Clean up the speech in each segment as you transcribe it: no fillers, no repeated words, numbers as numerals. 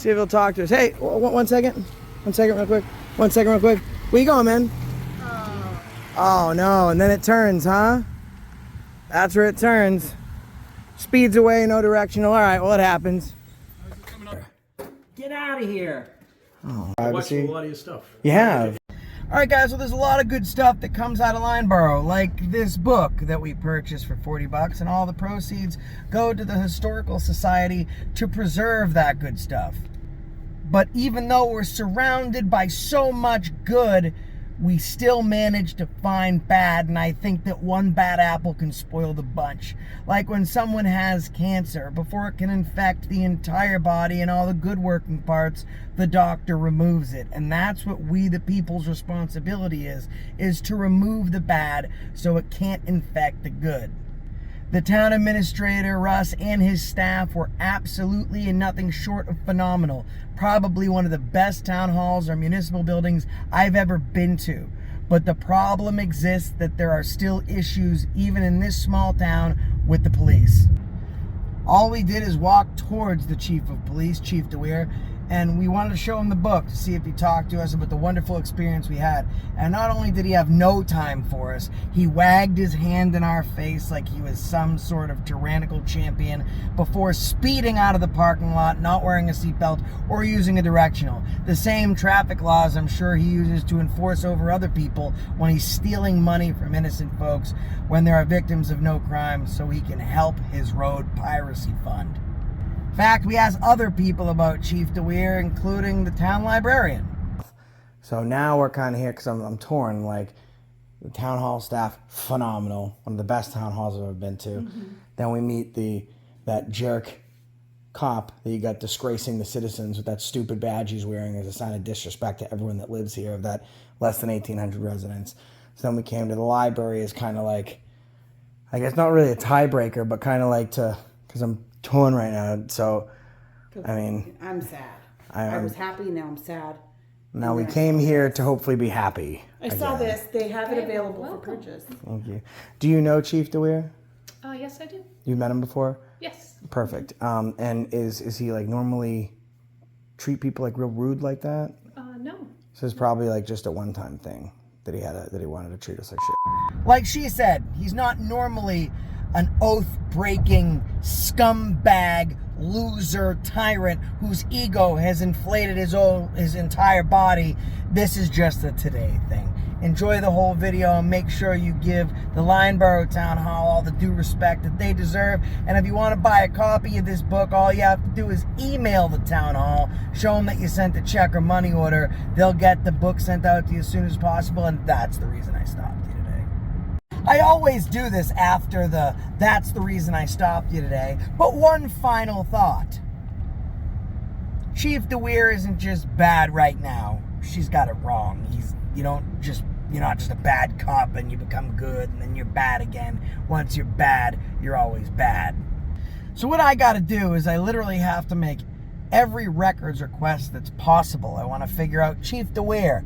See if he'll talk to us. Hey, one second. 1 second real quick. 1 second real quick. Where you going, man? Oh, no. And then it turns, huh? That's where it turns. Speeds away, no directional. All right, well, it happens. Get out of here. Oh, I watched a lot of your stuff. You have. All right, guys, well, there's a lot of good stuff that comes out of Lyndeborough, like this book that we purchased for $40, and all the proceeds go to the Historical Society to preserve that good stuff. But even though we're surrounded by so much good, we still manage to find bad, and I think that one bad apple can spoil the bunch. Like when someone has cancer, before it can infect the entire body and all the good working parts, the doctor removes it. And that's what we, the people's responsibility is to remove the bad so it can't infect the good. The town administrator, Russ, and his staff were absolutely and nothing short of phenomenal. Probably one of the best town halls or municipal buildings I've ever been to. But the problem exists that there are still issues, even in this small town, with the police. All we did is walk towards the chief of police, Chief DeWeer, and we wanted to show him the book to see if he talked to us about the wonderful experience we had. And not only did he have no time for us, he wagged his hand in our face like he was some sort of tyrannical champion before speeding out of the parking lot, not wearing a seatbelt or using a directional. The same traffic laws I'm sure he uses to enforce over other people when he's stealing money from innocent folks when there are victims of no crime, so he can help his road piracy fund. In fact, we asked other people about Chief DeWeer, including the town librarian. So now we're kind of here because I'm torn. Like, the town hall staff, phenomenal. One of the best town halls I've ever been to. Mm-hmm. Then we meet that jerk cop that you got disgracing the citizens with that stupid badge he's wearing as a sign of disrespect to everyone that lives here, of that less than 1,800 residents. So then we came to the library as kind of like, I guess not really a tiebreaker, but kind of like because I'm torn right now. So, I mean, I'm sad. I was happy, now I'm sad. Now we came here to hopefully be happy. I saw this. They have it available for purchase. Thank you. Do you know Chief DeWeer? Yes, I do. You met him before? Yes. Perfect. And is he like normally treat people like real rude like that? No. So it's probably like just a one-time thing that he wanted to treat us like shit. Like she said, he's not normally an oath-breaking scumbag, loser, tyrant whose ego has inflated his entire body. This is just a today thing. Enjoy the whole video and make sure you give the Lyndeborough Town Hall all the due respect that they deserve. And if you want to buy a copy of this book, all you have to do is email the town hall, show them that you sent a check or money order. They'll get the book sent out to you as soon as possible, and that's the reason I stopped you today. I always do this after that's the reason I stopped you today. But one final thought. Chief DeWeer isn't just bad right now. She's got it wrong. You're not just a bad cop and you become good and then you're bad again. Once you're bad, you're always bad. So what I gotta do is I literally have to make every records request that's possible. I want to figure out, Chief DeWeer,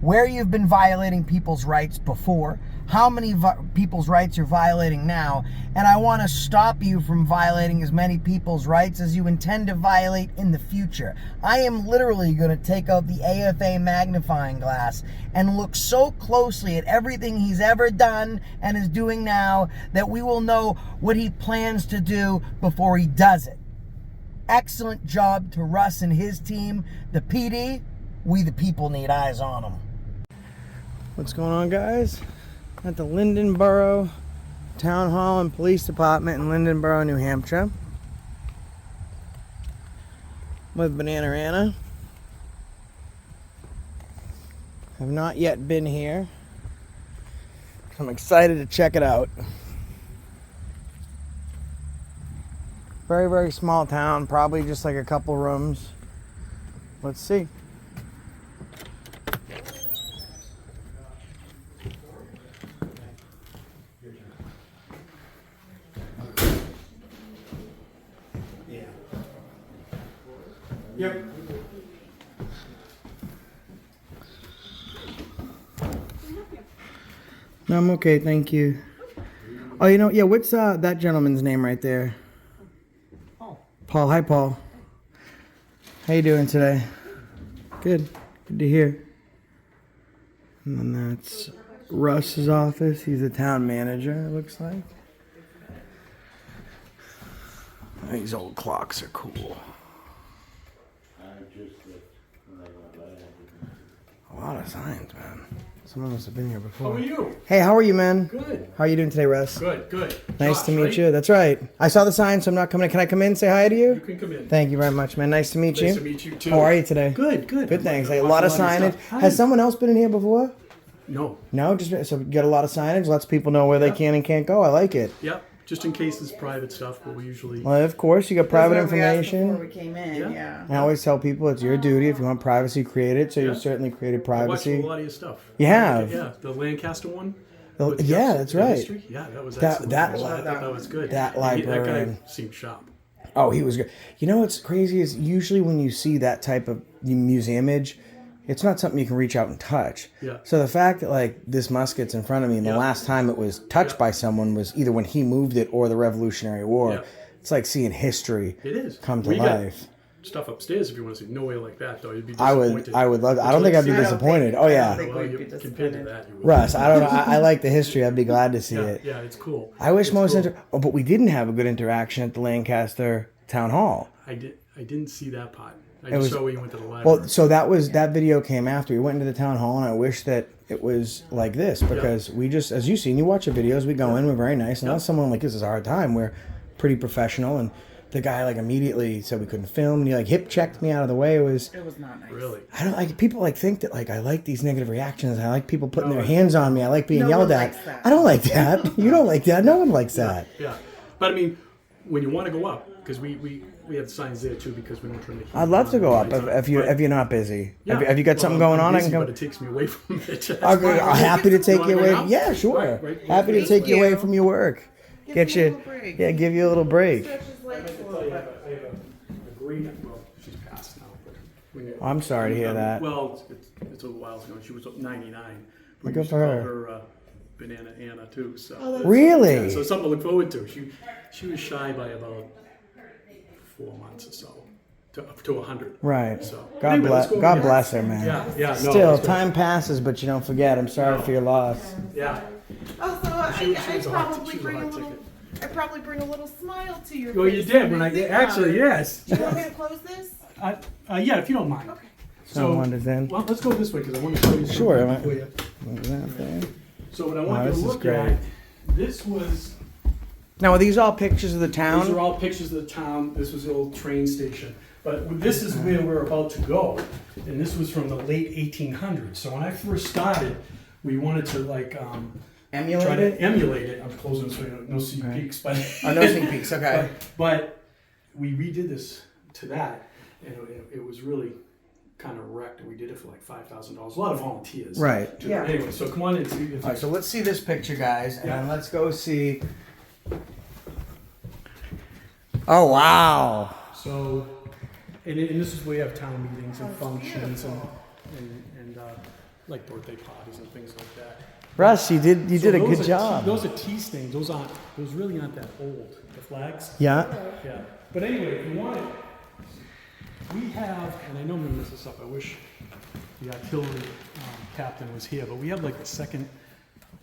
where you've been violating people's rights before, how many people's rights you're violating now, and I want to stop you from violating as many people's rights as you intend to violate in the future. I am literally going to take out the AFA magnifying glass and look so closely at everything he's ever done and is doing now that we will know what he plans to do before he does it. Excellent job to Russ and his team. The PD, we the people need eyes on them. What's going on, guys? At the Lyndeborough Town Hall and Police Department in Lyndeborough, New Hampshire. With Banana Anna. Have not yet been here. I'm excited to check it out. Very, very small town, probably just like a couple rooms. Let's see. Yep. No, I'm okay, thank you. Oh, yeah, what's that gentleman's name right there? Paul. Hi, Paul. How you doing today? Good. Good to hear. And then that's Russ's office. He's the town manager, it looks like. These old clocks are cool. A lot of signs, man. Someone must have been here before. How are you? Hey, how are you, man? Good. How are you doing today, Russ? Good, good. Nice Josh, to meet right? you. That's right. I saw the sign, so I'm not coming in. Can I come in and say hi to you? You can come in. Thank you very much, man. Nice to meet you. Nice to meet you, too. How are you today? Good, good. Good, thanks. I'm A lot of signage. stuff. Has someone else been in here before? No. No? Just so you get a lot of signage, lets people know where they can and can't go. I like it. Yep. Just in case it's private stuff, but we usually... Well, of course, you got private That's what we asked information. before we came in, yeah. I always tell people it's your duty. If you want privacy, create it. So you've certainly created I watched privacy. a lot of your stuff. You have? Yeah, the Lancaster one. Oh, with the yeah, history- that's the right. history. Yeah, that was That- excellent. that I thought that was good. that And That librarian. guy seemed sharp. Oh, he was good. You know what's crazy is usually when you see that type of museumage, it's not something you can reach out and touch. Yeah. So the fact that like this musket's in front of me, and the last time it was touched by someone was either when he moved it or the Revolutionary War. Yeah. It's like seeing history It is. come to We got life. stuff upstairs if you want to see. No way like that, though. You'd be I disappointed. would love. I Would don't you think like I'd be to see that? disappointed. Oh yeah, think Well, we'd be compared to disappointed. that, you would. Russ. I don't know. I like the history. I'd be glad to see Yeah, it. yeah, it's cool. I wish It's most. cool. But we didn't have a good interaction at the Lancaster Town Hall. I didn't see that part. I was- just saw where you went to the library. Well, so that video came after we went into the town hall, and I wish that it was like this because we just, as you seen, you watch the videos, we go in, we're very nice. Unless someone like this is a hard time, we're pretty professional. And the guy like immediately said we couldn't film, and he like hip checked me out of the way. It was not nice. Really? I don't like people like think that like I like these negative reactions. I like people putting No, their hands on me. I like being No yelled one at. likes that. I don't like that. You don't like that. No one likes that. Yeah. But I mean, when you want to go up, because we have signs there too, because we don't turn the heat I'd love to go on up all the if time. you But- if you're not busy. Yeah. Have you got Well, something going I'm on? busy, I can but come. it takes me away from it. That's I'm fine. happy to take you wanna away. go now? Yeah, sure. Right. Happy to Thank take you away you. from your work. Get you a you, little break. yeah, give you a little break. Stretch his legs a I little have bit. a great, well, she's passed now, but when you- I'm sorry to hear that. Well, it's a while ago. She was 99. We Good used for to her. call her Banana Anna too. So Really? yeah, so something to look forward to. She was shy by about 4 months or so to 100. Right. So God anyway, let's bless. go God over here. bless her, man. Yeah, yeah. No, Still, let's go. time passes, but you don't forget. I'm sorry for your loss. Yeah. Also, She I was a hot- probably she was a bring a hot little. ticket. I probably bring a little smile to your Well, face. you did when I I think actually about it. yes. Do you want me to close this? Yeah, if you don't mind. So wonders in. Well, let's go this way because I want to show you something. Sure, I before you- What was that thing? So what I want you this to is look great. at, this was. Now, are these all pictures of the These town? are all pictures of the town. This was the old train station. But this is where we're about to go. And this was from the late 1800s. So when I first started, we wanted to like try Emulate to it? emulate it. I'm closing so you know, no sneak peeks, but Oh, no sneak peeks. Okay. but we redid this to that, and it was really kind of wrecked. And we did it for like $5,000. A lot of volunteers. Right. Yeah. Anyway, so come on and see. If All right, so let's see this picture, guys, and then let's go see. Oh wow! So, and this is where you have town meetings and functions and like birthday parties and things like that. Russ, you did So a those good are job. Those are tea stains. Those really aren't that old. The flags. Yeah. Yeah. But anyway, if you want it, we have, and I know I'm gonna mess this up. I wish the artillery captain was here, but we have like the second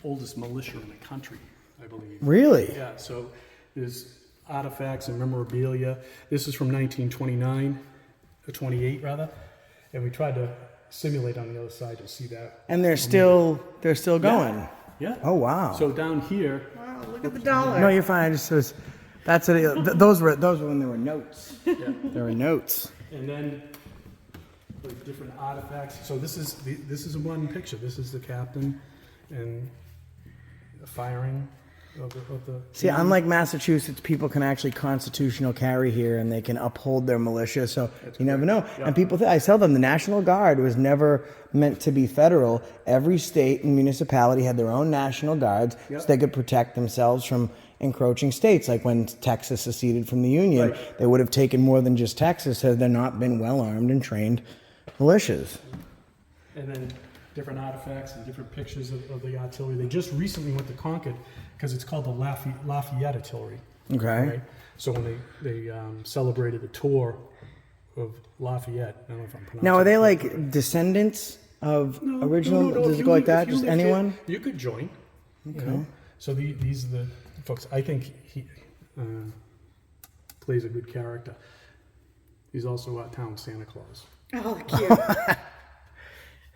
oldest militia in the country, I believe. Really? Yeah, so there's artifacts and memorabilia. This is from 1929, or 28 rather, and we tried to simulate on the other side to see that. And they're still going. Yeah. Oh wow! So down here, Wow, look at the dollar. No, you're fine. I just was. That's it. Those were when there were notes. yeah, There were notes. and then like different artifacts. So this is one picture. This is the captain and the firing of the. See, unlike Massachusetts, people can actually constitutional carry here, and they can uphold their militia. So you never know. Yeah. And people, I tell them, the National Guard was never meant to be federal. Every state and municipality had their own National Guards, so they could protect themselves from encroaching states. Like when Texas seceded from the Union, they would have taken more than just Texas had there not been well-armed and trained militias. And then different artifacts and different pictures of the artillery. They just recently went to Concord because it's called the Lafayette Artillery. Okay. Right? So when they celebrated the tour of Lafayette. I don't know if I'm pronouncing Now, are they it like correctly. descendants of original? No, Does if it you go like live- that? if you Just lived here, anyone? you could join. Okay. You know? So these are the folks. I think he plays a good character. He's also our town Santa Claus. Oh, cute.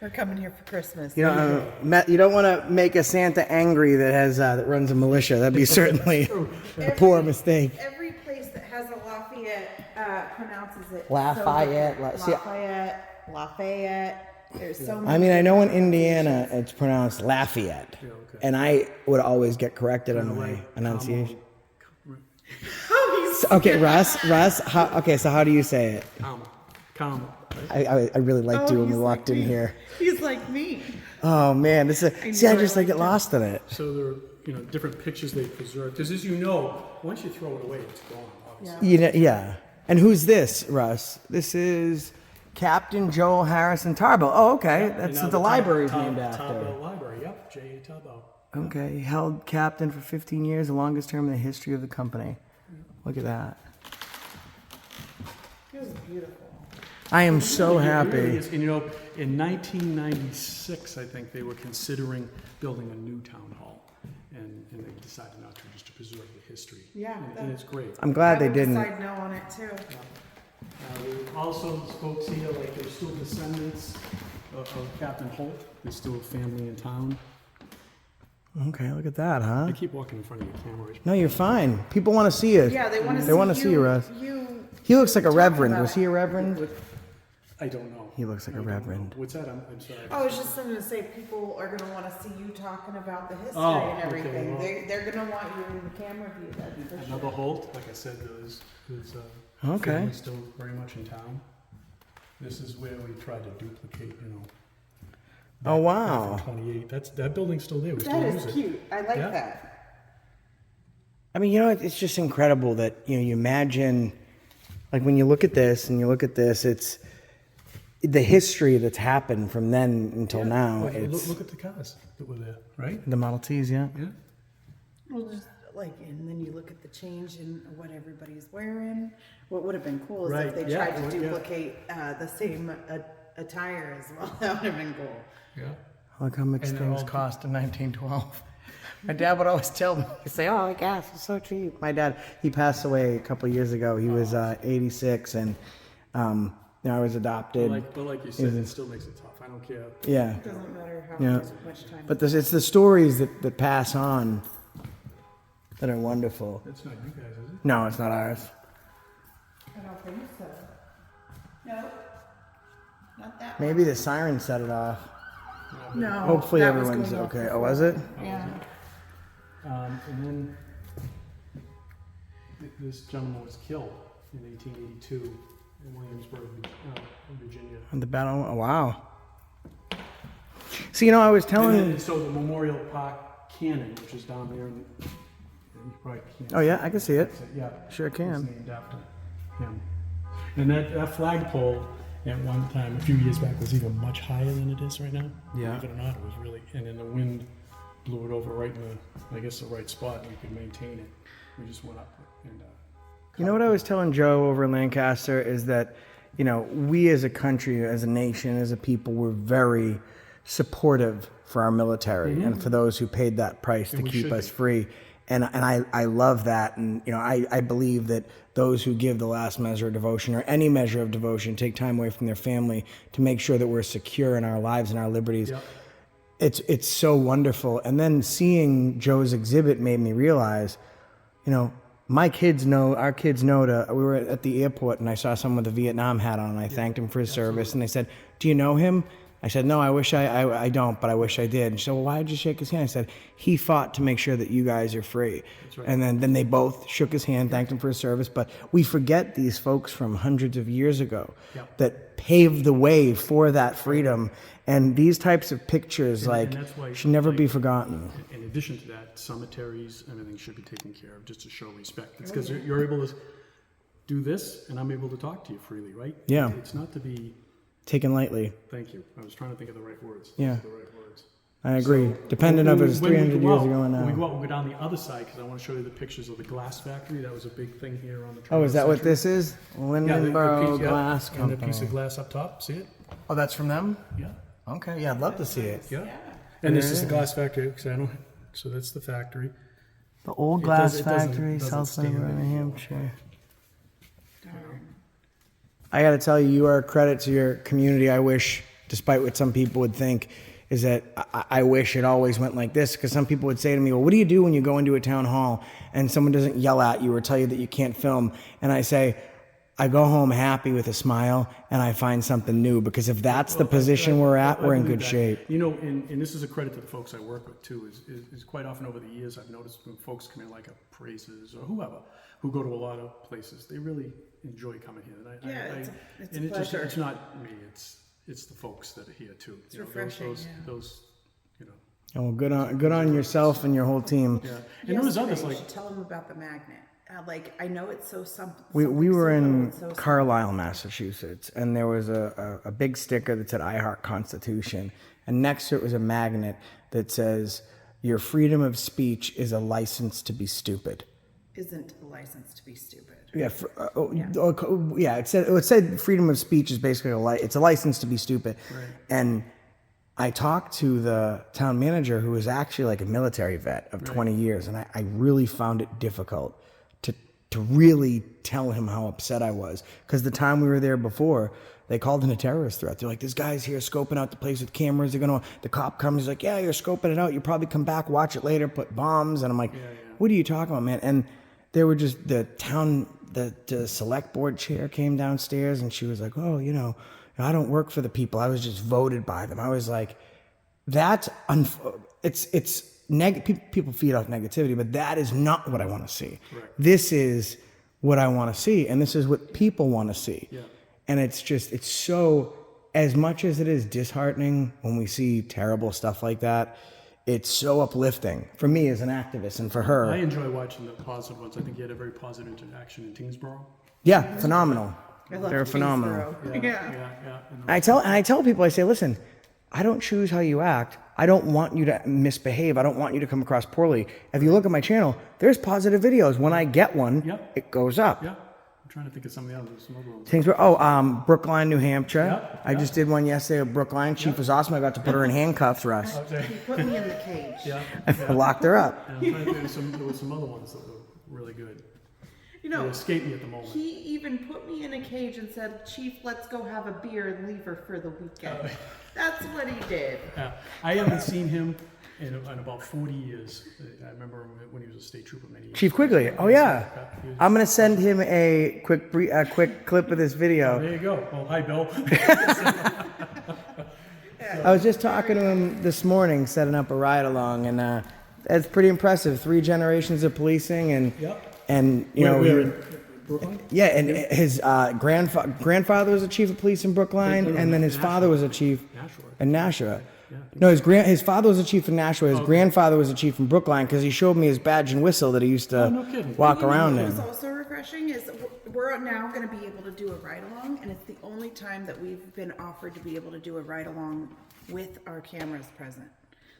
We're coming here for Christmas. You don't want to make a Santa angry that runs a militia. That'd be certainly a poor mistake. Every place that has a Lafayette pronounces it Lafayette, So Lafayette. There's so many. I mean, I know in Indiana it's pronounced Lafayette, Yeah, okay. and I would always get corrected on my enunciation. Oh, Okay, Russ. So how do you say it? Carmel. I really liked you when we he's walked like in me. here. He's like me. Oh man, I just like get lost in it. So there are different pictures they preserve. Because as you know, once you throw it away, it's gone. Obviously. Yeah. And who's this, Russ? This is Captain Joel Harrison Tarbell. Oh, okay. And That's now what the library's named Tarbell after. Library. Yep, J.A. Tarbell. Okay, he held captain for 15 years, the longest term in the history of the company. Look at that. It was beautiful. I am so It really happy. is. And in 1996, I think they were considering building a new town hall, and they decided not to, just to preserve the history. Yeah, and it's great. I'm glad they I would didn't. decide no on it too. Also, folks here, like they're still descendants of Captain Holt. There's still a family in town. Okay, look at that, huh? I keep walking in front of your camera. No, you're fine. People want to see you. Yeah, they want to see. They want to see you, Russ. He looks like a reverend. Was he a reverend? I don't know. He looks like a I don't know. reverend. What's that? I'm sorry. I was just going to say, people are going to want to see you talking about the history Oh, and okay, everything. well. They're going to want you in the camera view. That'd be for Another sure. Holt, like I said, is Okay. family still very much in town. This is where we tried to duplicate, Oh, wow. back in 28. That building's still there. We still That use is it. cute. I like Yeah. that. I mean, it's just incredible that, you imagine, like when you look at this and you look at this, it's the history that's happened from then until Yeah. now. Look, It's look at the cars that were there, right? the Model Ts, yeah. Yeah. Well, just and then you look at the change in what everybody's wearing. What would have been cool is Right, if they yeah, tried to yeah. duplicate the same attire as well. That would have been cool. Yeah. Look how much And they're things all- cost in 1912. My dad would always tell me, he'd say, "Oh, gas is so cheap." My dad, he passed away a couple of years ago. He was 86, and I was adopted. But like you said, it still makes it tough. I don't care. Yeah, It doesn't matter how Yeah. much time. but it's the stories that pass on that are wonderful. That's not you guys, is it? No, it's not ours. I don't think so. No, not that. Maybe the siren set it off. No. Hopefully that was everyone's going off okay. before. Oh, was it? Yeah. And then this gentleman was killed in 1882 in Williamsburg, Virginia. On the battle. Oh, wow. So I was And telling. then, so the Memorial Park Cannon, which is down there, and you probably can't Oh yeah, I can see it. see it. Yeah, Sure it's can. named after him. And that flagpole at one time, a few years back, was even much higher than it is right now. Yeah. Believe it or not, it was really, and then the wind blew it over right in the right spot, and we could maintain it. We just went up and. You know what I was telling Joe over in Lancaster is that, we as a country, as a nation, as a people, we're very supportive for our military and for those who paid that price to we keep should us be. free. And I love that. And, I believe that those who give the last measure of devotion or any measure of devotion, take time away from their family to make sure that we're secure in our lives and our liberties. Yep. It's so wonderful. And then seeing Joe's exhibit made me realize, our kids know we were at the airport and I saw someone with a Vietnam hat on and I thanked him for his service and they said, "Do you know him?" I said, "No, I wish I don't, but I wish I did." And she said, "Well, why did you shake his hand?" I said, "He fought to make sure that you guys are free." right. And then they both shook his hand, thanked him for his service. But we forget these folks from hundreds of years ago Yep. that paved the way for that freedom. And these types of pictures, And that's why, should never be forgotten. In addition to that, cemeteries, everything should be taken care of just to show respect. It's because you're able to do this, and I'm able to talk to you freely, right? Yeah. It's not to be. Taken lightly. Thank you. I was trying to think of the right words. Yeah. Those are the right words. I agree. Dependent of it is 300 years ago When we now. go out, we'll go down the other side because I want to show you the pictures of the glass factory. That was a big thing here on the. Oh, is that what 20th this is? Lyndeborough Glass And the Company. piece of glass up top. See it? Oh, that's from them? Yeah. Okay, yeah, I'd love to see it. Yeah. And this is the glass factory. Because I don't. So that's the factory. The old It glass doesn't- it doesn't- factory, doesn't South stand Lyndeborough, New anymore. Hampshire. I got to tell you, you are a credit to your community. I wish, despite what some people would think, is that I wish it always went like this. Because some people would say to me, well, what do you do when you go into a town hall and someone doesn't yell at you or tell you that you can't film? And I say, I go home happy with a smile and I find something new. Because if that's the position we're at, we're in believe good that. shape. You know, and this is a credit to the folks I work with too, is quite often over the years I've noticed when folks come in like appraisers or whoever, who go to a lot of places, they really enjoy coming here. And It's and a pleasure. it's not me, it's the folks that are here too. It's refreshing, Those, you know. Oh, good on yourself and your whole team. Yeah. And there was others You like, should tell them about the magnet. Like, I know it's so something. We were in so simple. Carlisle, Massachusetts, and there was a big sticker that said I Heart Constitution, and next to it was a magnet that says your freedom of speech is a license to be stupid. Isn't a license to be stupid. Yeah, it said freedom of speech is basically it's a license to be stupid. Right. And I talked to the town manager who was actually like a military vet of 20 years, and I really found it difficult to really tell him how upset I was. Because the time we were there before, they called in a terrorist threat. They're like, this guy's here scoping out the place with cameras. The cop comes, he's like, yeah, you're scoping it out. You probably come back, watch it later, put bombs. And I'm like, what are you talking about, man? And they were just, the select board chair came downstairs and she was like, oh, I don't work for the people. I was just voted by them. I was like, people feed off negativity, but that is not what I want to see. Right. This is what I want to see, and this is what people want to see. Yeah. And it's so, as much as it is disheartening when we see terrible stuff like that, it's so uplifting for me as an activist and for her. I enjoy watching the positive ones. I think you had a very positive interaction in Tingsboro. Yeah, phenomenal. I love They're phenomenal. Tingsboro. Yeah. And I tell people, I say, listen, I don't choose how you act. I don't want you to misbehave. I don't want you to come across poorly. If you look at my channel, there's positive videos. When I get one, it goes up. Yeah. I'm trying to think of some of the others. Some other ones. Things were, Brookline, New Hampshire. I just did one yesterday of Brookline. Chief was awesome. I got to put her in handcuffs, Russ. He put me in the cage. I locked her up. And I'm trying to think there were some other ones that were really good. You They know, escaped me at the moment. he even put me in a cage and said, Chief, let's go have a beer and leave her for the weekend. That's what he did. I haven't seen him in about 40 years. I remember when he was a state trooper many years. Chief Quigley. Oh, yeah. I'm going to send him a quick clip of this video. There you go. Well, hi, Bill. I was just talking to him this morning, setting up a ride along, and it's pretty impressive. 3 generations of policing, and We're in Brooklyn? yeah, and his grandfather was a chief of police in Brookline, and then his father was a chief in Nashua. No, his father was a chief in Nashua. His grandfather was a chief in Brookline because he showed me his badge and whistle that he used to walk around What's in. also refreshing is we're now going to be able to do a ride along, and it's the only time that we've been offered to be able to do a ride along with our cameras present.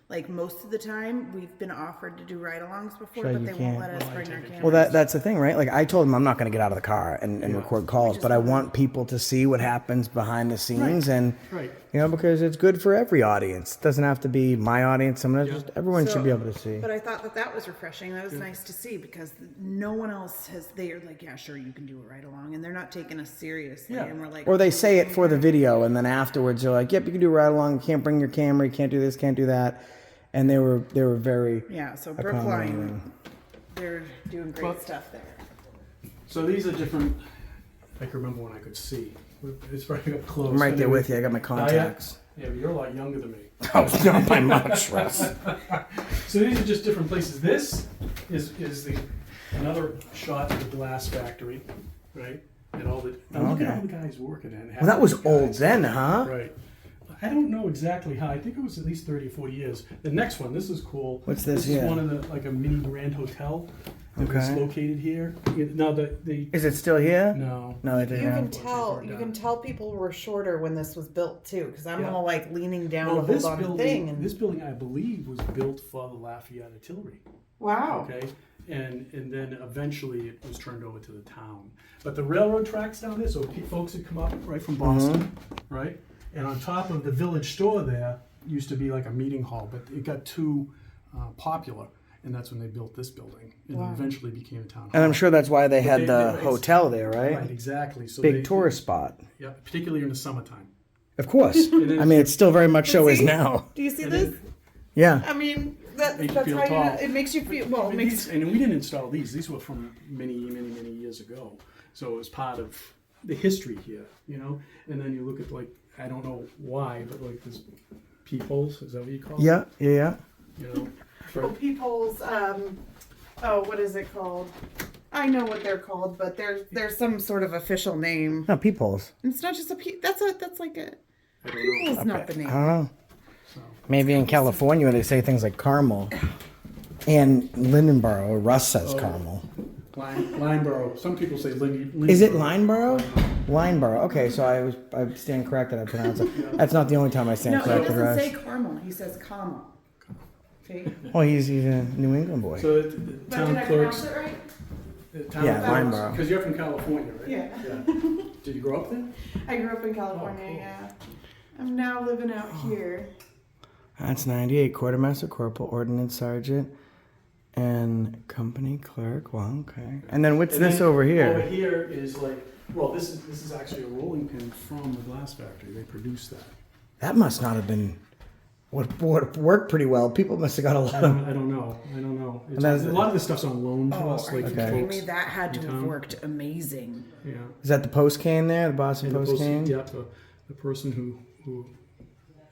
Like most of the time, we've been offered to do ride-alongs before, but they won't let us bring our cameras. Well, that's the thing, right? Like I told him I'm not going to get out of the car and record calls, but I want people to see what happens behind the scenes, and because it's good for every audience. It doesn't have to be my audience. Just everyone should be able to see. But I thought that was refreshing. That was nice to see because no one else has. They are like, yeah, sure, you can do a ride-along, and they're not taking us seriously. And we're like, or they say it for the video, and then afterwards they're like, yep, you can do a ride-along. You can't bring your camera. You can't do this. Can't do that. And they were very so Brookline, they're doing great stuff there. So these are different. I can remember when I could see. It's right up close. I'm right there with you. I got my contacts. Yeah, but you're a lot younger than me. Oh, not by much, Russ. So these are just different places. This is another shot of the glass factory, right? And all the look at all the guys working in. Well, that was old then, huh? Right. I don't know exactly how. I think it was at least 30 or 40 years. The next one, this is cool. What's this This here? is one of the, like a mini Grand Hotel. It's Okay. located here. Now, the Is it still here? no. No, it You didn't. can tell people were shorter when this was built too, because I'm Yeah. all like leaning down Well, to hold on to the thing. And this building, I believe, was built for the Lafayette Artillery. wow, Okay, and then eventually it was turned over to the town. But the railroad tracks down there, so folks had come up right from Boston, right? And on top of the village store there used to be like a meeting hall, but it got too popular, and that's when they built this building, and it eventually became a town hall. And I'm sure that's why they had they- the they- hotel there, right? Right, exactly. So Big tourist spot. Yeah, particularly in the summertime. Of course. then- I mean, it still very much so is See? now. do you see And this? then- Yeah. I mean, that's Makes you how feel you tall. know, it makes you feel. Well, it makes And we didn't install these. These were from many years ago. So it was part of the history here, you know? And then you look at, like, I don't know why, but like this peepholes, is that what you call it? Yeah, yeah. You know? oh, people's. What is it called? I know what they're called, but there's some sort of official name. No, peepholes. It's not just a peep. That's like a. I don't know. Peephole's not the I name. don't know. So, Maybe in California they say things like caramel. And Lyndeborough, Russ says caramel. Lyndeborough. Some people say Lyndeborough. Is it Lyndeborough? Lyndeborough. Okay, so I stand corrected. I pronounce it. That's not the only time I stand No, he corrected, doesn't Russ. say caramel. He says caramel. See? Well, he's a New England boy. So the But town did I clerks. pronounce it right? Yeah, Lyndeborough. Because you're from California, right? Yeah. Did you grow up there? I grew up in California. cool. Yeah. I'm now living out here. That's 98. Quartermaster, corporal, ordnance sergeant, and company clerk. Well, okay. And then what's And this then over Over here? here is like, well, this is actually a rolling pin from the glass factory. They produced that. That must not have been what worked pretty well. People must have got a lot I of. don't know. It's, that's- a lot of this stuff's on loan to us, Are you like kidding folks. me? That had to in have town. worked amazing. Yeah. Is that the post cane there? The Boston And the post cane? yeah, the person who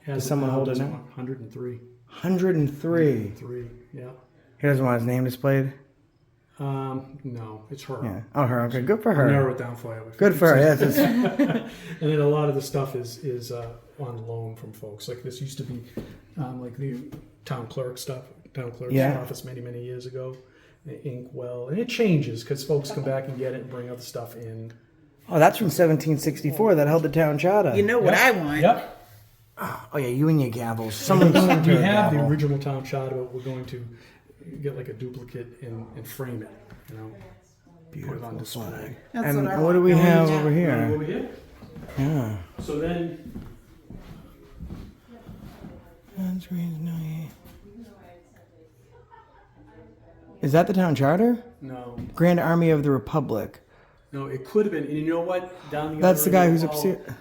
has Does it someone now hold it doesn't now? want 103. 103. 103. Yeah. He doesn't want his name displayed? No, it's her. Yeah. Oh, her. Okay, good for I'll narrow her. it down for you. Good for her. Yes, it's- And then a lot of the stuff is on loan from folks. Like this used to be like the town clerk stuff, town clerk's Yeah. office many years ago. The Inkwell, and it changes because folks come back and get it and bring other stuff in. oh, that's from 1764. That held the town charter. You know what I want? Yep. Oh, yeah, you and your gavels. Someone listen to We a have the gavel. original town charter, but we're going to get like a duplicate and frame it. You know, put it on display. flag. That's And what I what want. do we have Yeah. over here? Over here. Yeah. So then, Is that the town charter? no, Grand Army of the Republic. no, it could have been. And you know what? Down the That's other the guy end who's of the upstairs. hall,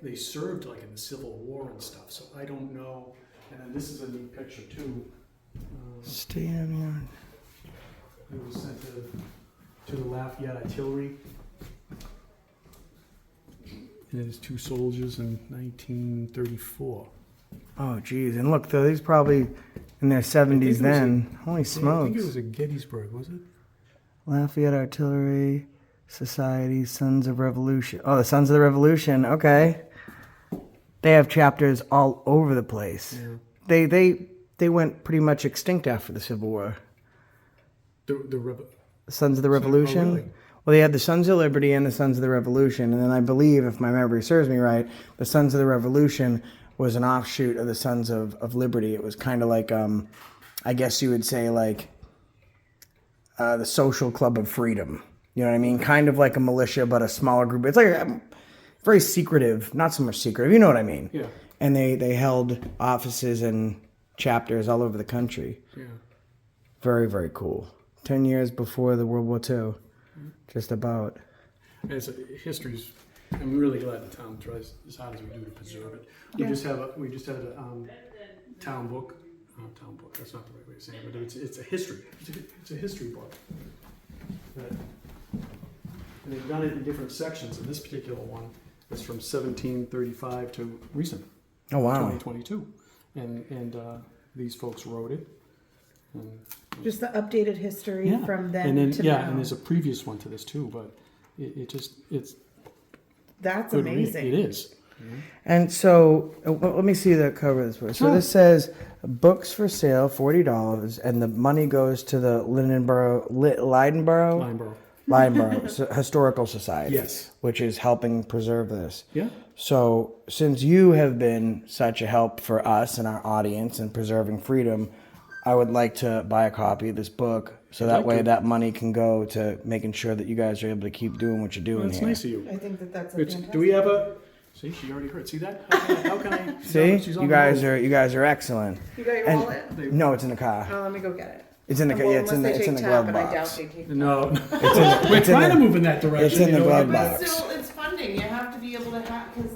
they served like in the Civil War and stuff. So I don't know. And then this is a neat picture too. State of New York. It was sent to the Lafayette Artillery. And there's two soldiers in 1934. Oh, geez. And look, though, he's probably in their 70s then. Holy I think smokes. it was at Gettysburg, was it? Lafayette Artillery Society, Sons of Revolution. Oh, the Sons of the Revolution. Okay. They have chapters all over the place. Yeah. They went pretty much extinct after the Civil War. The Sons of the Revolution. really? Well, they had the Sons of Liberty and the Sons of the Revolution, and then I believe, if my memory serves me right, the Sons of the Revolution was an offshoot of the Sons of Liberty. It was kind of like, I guess you would say, like the Social Club of Freedom. You know what I mean? Kind of like a militia, but a smaller group. It's like very secretive, not so much secretive. You know what I mean? Yeah. And they held offices and chapters all over the country. Yeah. Very, very cool. 10 years before the World War II. Just about. As history's, I'm really glad the town tries as hard as we do to preserve it. We Yeah. just had a town book. Town book. That's not the right way of saying it, but it's a history. It's a history book. And they've done it in different sections. And this particular one is from 1735 to recent. Oh, wow. 2022, and these folks wrote it. And, Just the updated history from then, and then to yeah, now. and there's a previous one to this too, but it's That's good read. amazing. It is. And so, let me see the cover of this book. So this says, books for sale, $40, and the money goes to the Lyndeborough Historical Society. Yes. Which is helping preserve this. Yeah. So, since you have been such a help for us and our audience in preserving freedom, I would like to buy a copy of this book, so that way that money can go to making sure that you guys are able to keep doing what you're doing That's here. nice of you. I think that that's a fantastic. Do we have a? See, she already heard. See that? How can I? See, she's on you the guys road. are excellent. You got your And- wallet? No, it's in the car. Oh, let me go get it. It's in the Well, yeah, it's in the unless they it's in the take glove tap, and I doubt box. they take. No, It's we're in trying the- to move in that direction. it's in the you know? glove But box. still, it's funding. You have to be able to have because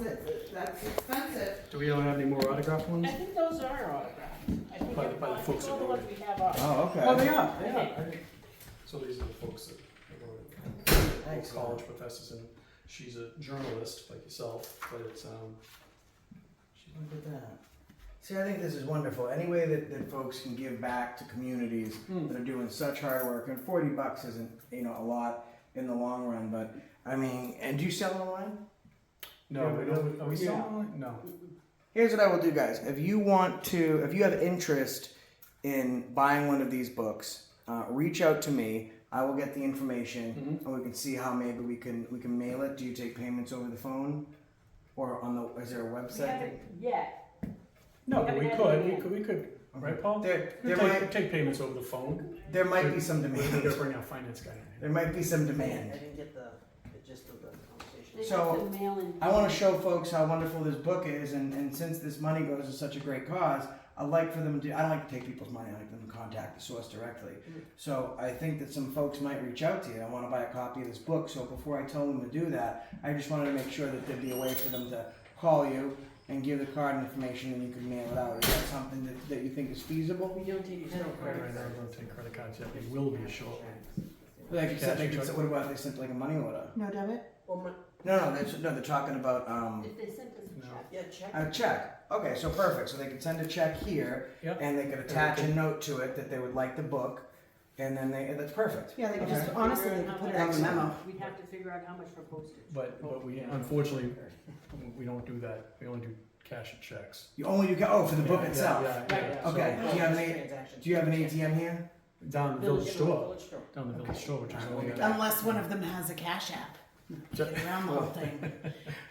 that's expensive. Do we don't have any more autographed ones? I think those are autographed. I think By the folks all that the ones we have are. Oh, okay. Oh, they are. They are. I think- So these are the folks that are Thanks, college professors, and she's a journalist like yourself, but it's she's Look at that. See, I think this is wonderful. Any way that folks can give back to communities that are doing such hard work, and $40 isn't a lot in the long run, but I mean, and do you sell online? no, we don't. Are we selling online? No. Here's what I will do, guys. If you have interest in buying one of these books, reach out to me. I will get the information, and we can see how maybe we can mail it. Do you take payments over the phone, or is there a We website? haven't yet. No, but we haven't could. had it We could. Right, Paul? There We might take payments over the phone. there might be some We're demand. gonna bring our finance guy in. There might be some I demand. didn't get the gist of the conversation. They So, have to mail in. I want to show folks how wonderful this book is, and since this money goes to such a great cause, I like for them to. I don't like to take people's money. I like them to contact the source directly. So I think that some folks might reach out to you. I want to buy a copy of this book. So before I tell them to do that, I just wanted to make sure that there'd be a way for them to call you and give the card information, and you could mail it out. Is that something that you think is feasible? We don't take no Right credit. now, we don't take credit cards yet. We will be shortly. Like you said, Cash check. what about if they sent like a money order? No debit. Well, my, No, they're talking about If they sent us a No. check. yeah, check. a check. Okay, so perfect. So they could send a check here, Yep. and they could attach a note to it that they would like the book, and then that's perfect. Yeah, they can Okay. just honestly they can put it on the memo. We'd have to figure out how much for postage. But we unfortunately we don't do that. We only do cash and checks. You only for the book Yeah, itself. Yeah. Okay. No, Do you have it's an transaction. Do you have an ATM here? Down the village store. Village store. Down the village store, which is only. Unless one of them has a cash app. Get around the whole thing.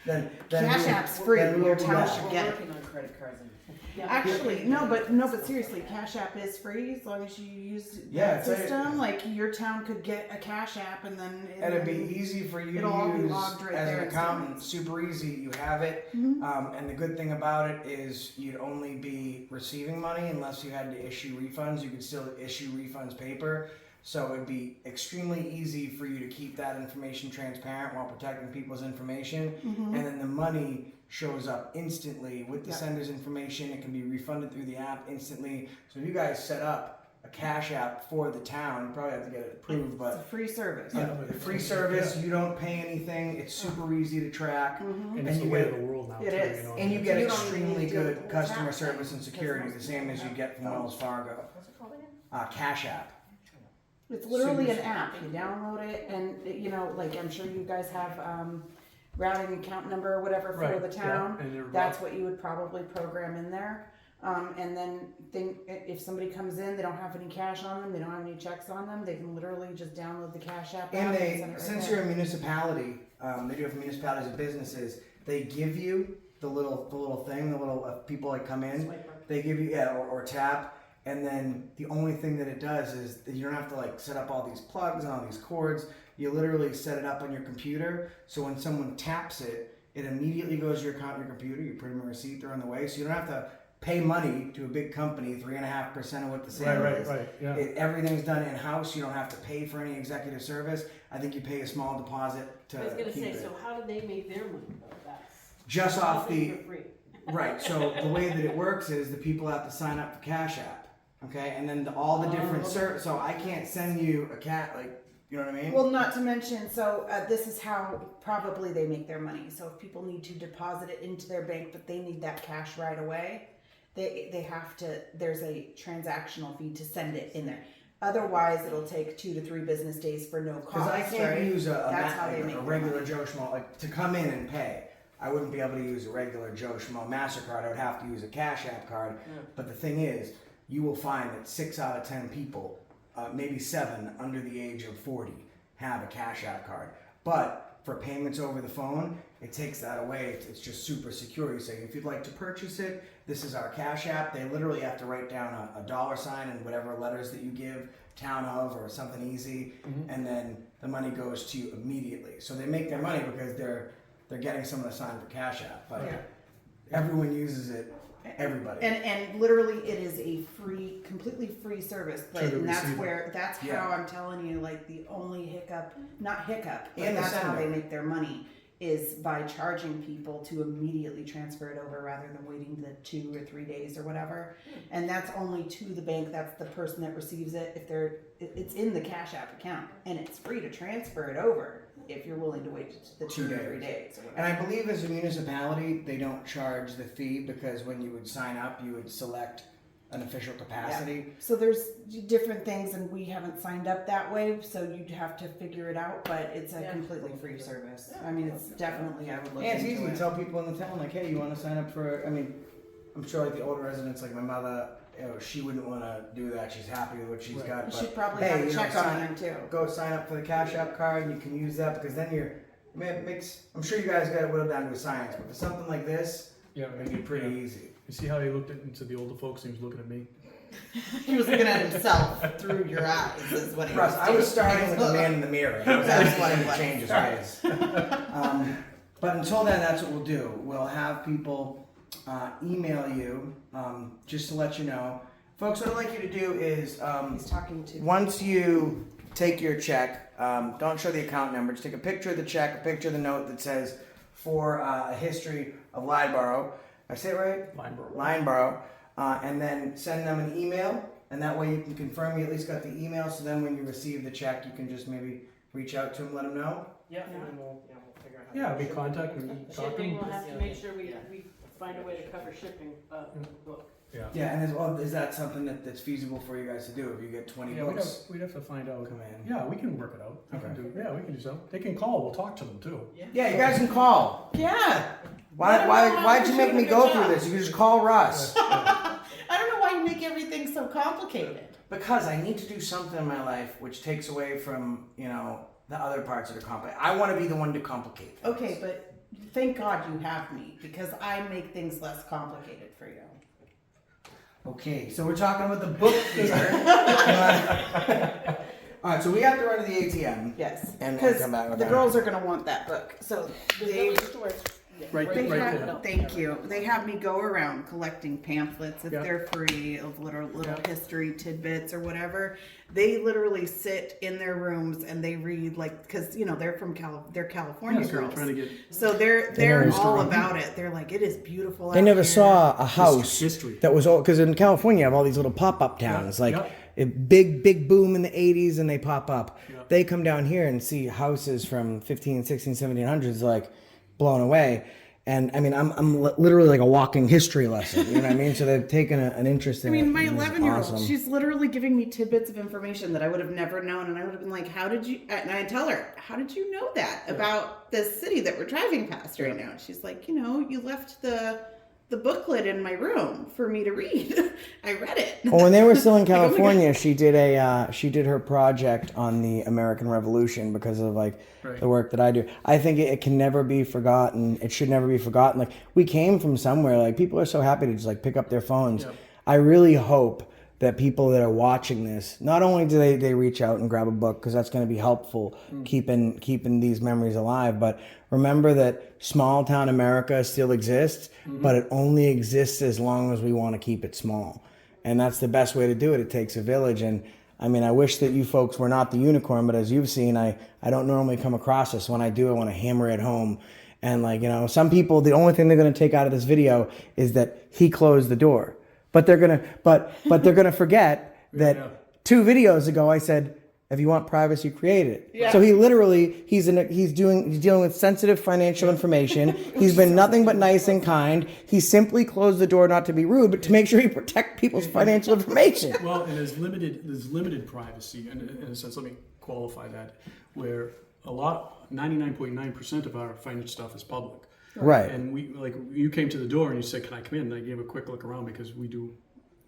Then Cash we- app's free. then we'll Your do town that. should We're get it. working on credit cards and. Yeah. Actually, but seriously, Cash App is free as long as you use Yeah, that it's a- system. Like your town could get a Cash App, and then And it'd be easy for you It'll all to be use logged right as there an in accountant. Super easy. You have it. Mm-hmm. And the good thing about it is you'd only be receiving money unless you had to issue refunds. You could still issue refunds paper. So it'd be extremely easy for you to keep that information transparent while protecting people's information. Mm-hmm. And then the money shows up instantly with the Yeah. sender's information. It can be refunded through the app instantly. So if you guys set up a cash app for the town, you probably have to get it approved, it's but a free service. yeah, the free service, you don't pay anything. It's super easy to track, Mm-hmm. And it's And the you way get- of the world now. It too, is. You know, and you it's- get You don't extremely need to deal with good the whole customer tax thing. service and security, the same as you get from Wells Fargo. What's it called again? Cash app. It's literally an app. You download it, and like I'm sure you guys have routing account number or whatever for Right, the yeah, town. and they're- That's what you would probably program in there. And then if somebody comes in, they don't have any cash on them, they don't have any checks on them, they can literally just download the Cash App. And app they, send it right since there. you're a municipality, they do it for municipalities and businesses. They give you the little thing, the little people that come in. Swiper. They give you or tap, and then the only thing that it does is that you don't have to like set up all these plugs and all these cords. You literally set it up on your computer, so when someone taps it, it immediately goes to your account on your computer. You put them a receipt, they're on the way, so you don't have to pay money to a big company, 3.5% of what the sale is. Right. Yeah. Everything's done in house. You don't have to pay for any executive service. I think you pay a small deposit to I was gonna keep say, it. so how do they make their money though? That's Just off nothing the for free. right. So the way that it works is the people have to sign up for Cash App, okay, and then all the different So I can't send you a cat you know what I mean? Well, not to mention, so this is how probably they make their money. So if people need to deposit it into their bank, but they need that cash right away, they have to. There's a transactional fee to send it in there. Otherwise, it'll take 2 to 3 business days for no cost. Because I can't right? use That's how they a make their regular money. Joe Schmo to come in and pay. I wouldn't be able to use a regular Joe Schmo MasterCard. I would have to use a Cash App card. But the thing is, you will find that 6 out of 10 people, maybe 7 under the age of 40, have a Cash App card. But for payments over the phone, it takes that away. It's just super secure. You say, if you'd like to purchase it, this is our Cash App. They literally have to write down a dollar sign and whatever letters that you give, town of or something easy, and then the money goes to you immediately. So they make their money because they're getting someone to sign for Cash App. But everyone uses it. Everybody. And literally it is a free, completely free service. Like, the and that's receiver. that's Yeah. how I'm telling you, like the only hiccup, not hiccup, but And the that's how sender. they make their money is by charging people to immediately transfer it over rather than waiting the 2 or 3 days or whatever. And that's only to the bank. That's the person that receives it. If it's in the Cash App account and it's free to transfer it over if you're willing to wait the 2 or 3 days or whatever. And I believe as a municipality, they don't charge the fee because when you would sign up, you would select an official capacity. So there's different things, and we haven't signed up that way, so you'd have to figure it out. But it's a completely free service. I mean, it's definitely I would look Yeah, it's into easy it. to tell people in the town, like, hey, you want to sign up for, I mean, I'm sure like the older residents, like my mother, she wouldn't want to do that. She's happy with what she's got. You But should probably hey, have a you know, check on there too. go sign up for the Cash App card and you can use that because then it makes, I'm sure you guys got it whittled down to a science, but for something like this, Yeah, it can be pretty easy. You see how he looked into the older folks? He was looking at me. He was looking at himself through your eyes. Is what he Russ, was I doing. was starting with the man in the mirror. I was asking him to change his ways. But until then, that's what we'll do. We'll have people email you just to let you know. Folks, what I'd like you to do is He's talking to. once you take your check, don't show the account number. Just take a picture of the check, a picture of the note that says for a history of Lyndeborough. I say it right? Lyndeborough. Lyndeborough. And then send them an email, and that way you can confirm you at least got the email. So then when you receive the check, you can just maybe reach out to them, let them know. Yeah, and then we'll figure out how Yeah, to we ship it. contact them. Talk to Shipping, them. we'll have to make sure we find a way to cover shipping, book. Yeah. Yeah, and as well, is that something that's feasible for you guys to do? If you get 20 Yeah, books, we'd have to find out. come in. Yeah, we can work it out. We can Okay. do. Yeah, we can do so. They can call. We'll talk to them too. Yeah, you guys can call. Yeah. Why'd you make me go through this? You can just call Russ. I don't know why you make everything so complicated. Because I need to do something in my life which takes away from, the other parts that are complicated. I want to be the one to complicate things. Okay, but thank God you have me because I make things less complicated for you. Okay, so we're talking about the book here. All right, so we have to run to the ATM. Yes, And because come back with the that. girls are gonna want that book. So The they village store. Right They there. have, thank you. They have me go around collecting pamphlets if Yeah. they're free of little Yeah. history tidbits or whatever. They literally sit in their rooms and they read because they're from they're California Yeah, so we're girls. trying to get So they're never all saw- about it. They're like, it is beautiful. They out never here." saw a house history. that was old, because in California you have all these little pop-up towns, Yeah, like yeah. a big boom in the 80s and they pop up. Yeah. They come down here and see houses from 15, 16, 1700s like blown away. And I mean, I'm literally like a walking history lesson, you know what I mean? So they've taken an interest in it. I mean, my and it's 11-year-old, awesome. she's literally giving me tidbits of information that I would have never known. And I would have been like, how did you, and I tell her, how did you know that about this city that we're driving past right now? And she's like, you left the booklet in my room for me to read. I read it. Well, when they were still in Like, oh my God. California, she did her project on the American Revolution because of Right. the work that I do. I think it can never be forgotten. It should never be forgotten. Like, we came from somewhere. Like, people are so happy to just pick up their phones. Yeah. I really hope that people that are watching this, not only do they reach out and grab a book because that's going to be helpful keeping these memories alive, but remember that small town America still exists, but it only exists as long as we want to keep it small. And that's the best way to do it. It takes a village. And I mean, I wish that you folks were not the unicorn, but as you've seen, I don't normally come across this. When I do, I want to hammer it home. And some people, the only thing they're going to take out of this video is that he closed the door. But they're gonna, but they're gonna forget that Yeah. 2 videos ago I said, if you want privacy, create it. Yeah. So he literally, he's dealing with sensitive financial information. He's been nothing but nice and kind. He simply closed the door not to be rude, but to make sure he protect people's financial information. Well, and there's limited privacy, and in a sense, let me qualify that, where 99.9% of our financial stuff is public. Right. And you came to the door and you said, "Can I come in?" And I gave a quick look around because we do.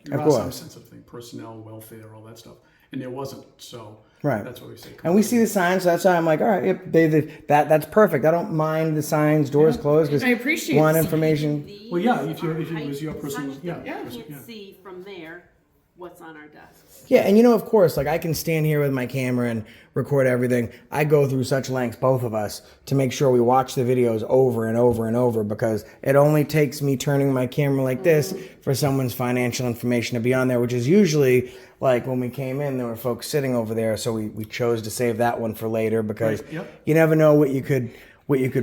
There Of are some course. sensitive things, personnel, welfare, all that stuff, and there wasn't. So Right. that's what we say. Come And we on see in. the signs, so that's why I'm like, all right, yep, that's perfect. I don't mind the signs, doors closed, because I appreciate want the information. Well, yeah, if it was your personal, yeah, You yeah. can't see from there what's on our desks. Yeah, and of course, like I can stand here with my camera and record everything. I go through such lengths, both of us, to make sure we watch the videos over and over and over, because it only takes me turning my camera like this for someone's financial information to be on there, which is usually like when we came in, there were folks sitting over there, so we chose to save that one for later because Right, yep. you never know what you could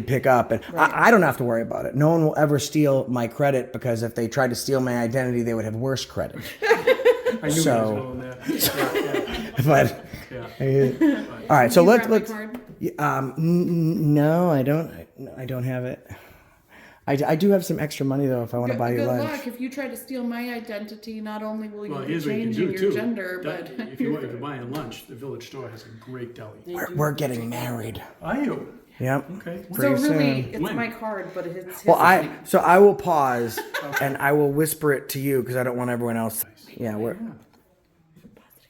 pick up. And I don't have to worry about it. No one will ever steal my credit, because if they tried to steal my identity, they would have worse credit. I knew So- he was going there. But Yeah. all right, so You let's grab my card? no, I don't have it. I do have some extra money though if I want to buy you Good lunch. luck. If you try to steal my identity, not only will you Well, be here's what you can changing do your too. gender, That- but if you're buying lunch, the village store has a great deli. We're getting married. Are you? Yep. Okay. so Pretty really, soon. it's When? my card, but it's his. Well, name. I will pause and I will whisper it to you because I don't want everyone else. Yeah, we're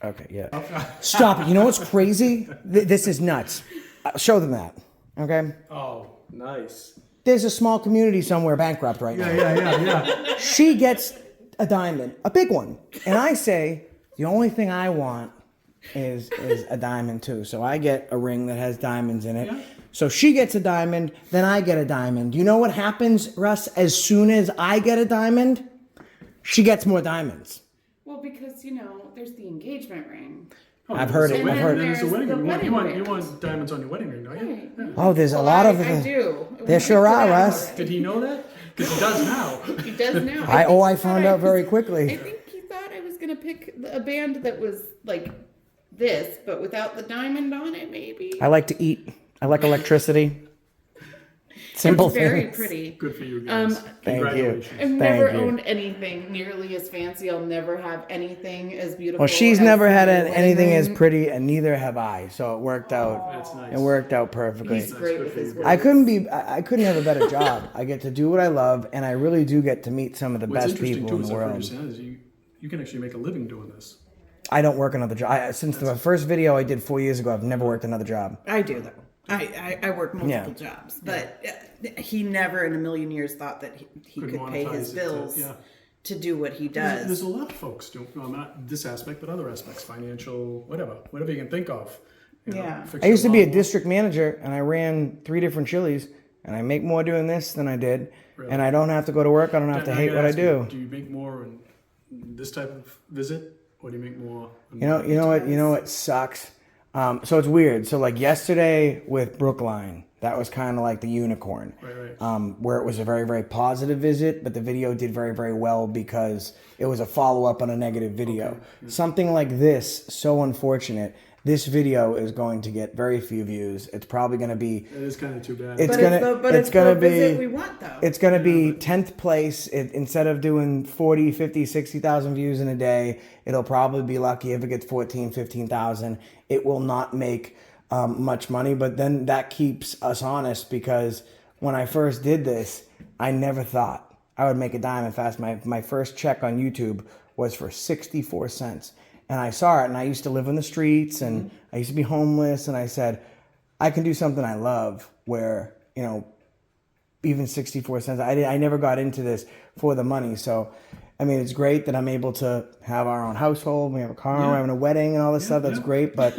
okay. Yeah. Stop it. You know what's crazy? This is nuts. Show them that. Okay. Oh, nice. There's a small community somewhere bankrupt right now. Yeah. She gets a diamond, a big one, and I say the only thing I want is a diamond too. So I get a ring that has diamonds in it. Yeah. So she gets a diamond, then I get a diamond. You know what happens, Russ? As soon as I get a diamond, she gets more diamonds. Well, because there's the engagement ring. Oh, I've heard it. And I've then heard There's the there's wedding the ring. wedding You ring. want diamonds on your wedding ring, don't you? Right. Yeah. Oh, there's a Well, lot I of. do. There sure are, Russ. Did he know that? Because he does now. He does now. I think found he out thought very I quickly. think he thought I was gonna pick a band that was like this, but without the diamond on it, maybe. I like to eat. I like electricity. Simple It's very things. pretty. Good for you guys. Thank you. Congratulations. I've Thank never you. owned anything nearly as fancy. I'll never have anything as beautiful. Well, she's as never had my wedding anything as ring. pretty, and neither have I. So it worked out. That's nice. It worked out perfectly. He's great with his words. I couldn't have a better job. I get to do what I love, and I really do get to meet some of the What's best interesting people too in is the I've heard you world. say is you can actually make a living doing this. I don't work another job. Since the first video I did 4 years ago, I've never worked another job. I do though. I work multiple jobs, but he never in a million years thought that he Could could pay monetize his it, bills yeah. to do what he There's does. a lot of folks do. No, not this aspect, but other aspects, financial, whatever you can think of. Yeah. I used to be a district manager, and I ran 3 different chilies, and I make more doing this than I did. Really? And I don't have to go to work. I don't have to hate what I do. Do you make more in this type of visit, or do you make more? You know what sucks. So it's weird. So like yesterday with Brookline, that was kind of like the unicorn, Right. where it was a very, very positive visit, but the video did very, very well because it was a follow up on a negative video. Something like this, so unfortunate. This video is going to get very few views. It's probably going to be. It is kind of too bad. It's But it's gonna the be. visit we want though. It's going to be 10th place. Instead of doing 40, 50, 60,000 views in a day, it'll probably be lucky if it gets 14, 15,000. It will not make much money, but then that keeps us honest because when I first did this, I never thought I would make a dime fast. My first check on YouTube was for 64 cents. And I saw it, and I used to live in the streets, and I used to be homeless, and I said, I can do something I love where, even 64 cents. I never got into this for the money. So, I mean, it's great that I'm able to have our own household. We have a car, we're having a wedding and all this stuff. That's great. But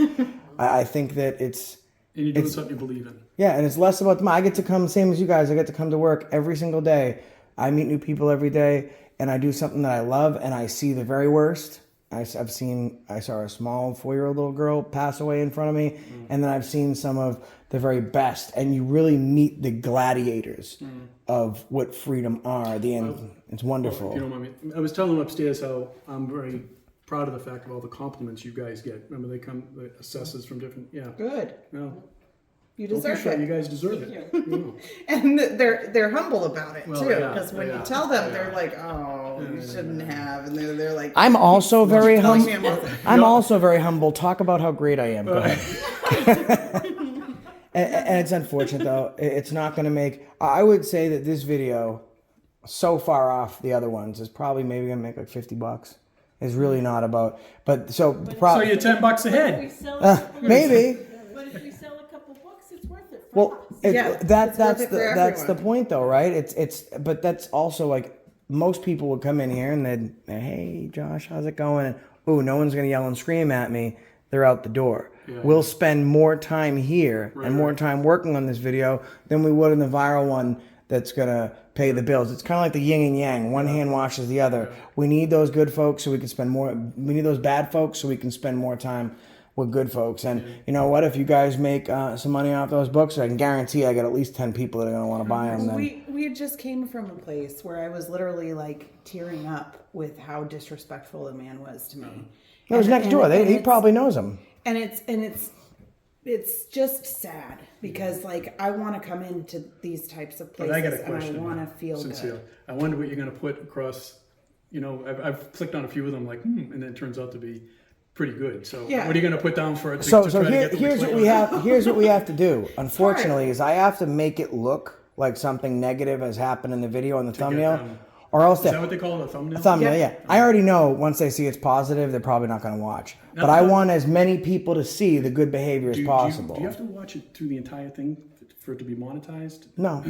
I think that it's, and you're doing something you believe in. yeah, and it's less about the money. I get to come, same as you guys, I get to come to work every single day. I meet new people every day, and I do something that I love, and I see the very worst. I saw a small 4-year-old little girl pass away in front of me, and then I've seen some of the very best, and you really meet the gladiators of what freedom are. It's wonderful. If you don't mind me, I was telling them upstairs how I'm very proud of the fact of all the compliments you guys get. Remember, they come, the assessors from different, Good. No, You don't be deserve shy, it. you guys deserve it. You And they're humble about it Well, too, yeah, because when yeah, you tell them, yeah. they're like, "Oh, you shouldn't have," and they're like, I'm also very telling humble. me about that. I'm also very humble. Talk about how great I am. Go ahead. And it's unfortunate though. It's not going to make. I would say that this video, so far off the other ones, is probably maybe going to make like $50. It's really not about. But so So probably you're $10 But if we ahead. sell a couple- maybe. But if we sell a couple books, it's worth it for Well, us. Yeah, that's it's worth it for that's the everyone. point though, right? It's but that's also like most people would come in here and they'd, hey Josh, how's it going? And, oh, no one's gonna yell and scream at me. They're out the door. Yeah. We'll spend more time here and more time working on this video than we would in the viral one that's gonna pay the bills. It's kind of like the yin and yang. One hand washes the other. We need those good folks so we can spend more. We need those bad folks so we can spend more time with good folks. And you know what? If you guys make some money off those books, I can guarantee I got at least 10 people that are gonna want to buy them. Then. We had just came from a place where I was literally like tearing up with how disrespectful the man was to me. It was next door. He probably knows them. And it's just sad because like I want to come into these types of But places I got a and I question. want to feel Sincere. good. I wonder what you're going to put across. You know, I've clicked on a few of them, like, and then it turns out to be pretty good. So, Yeah. what are you going to put down for it? So to try to get them to here's what click we on it? have. Here's what we have to do. Unfortunately, is I have to make it look like something negative has happened in the video on the thumbnail, them- or else Is that what they call it, a thumbnail? thumbnail. Yeah, I already know once they see it's positive, they're probably not going to watch. But I want as many people to see the good behavior as possible. Do you have to watch it through the entire thing for it to be monetized? No.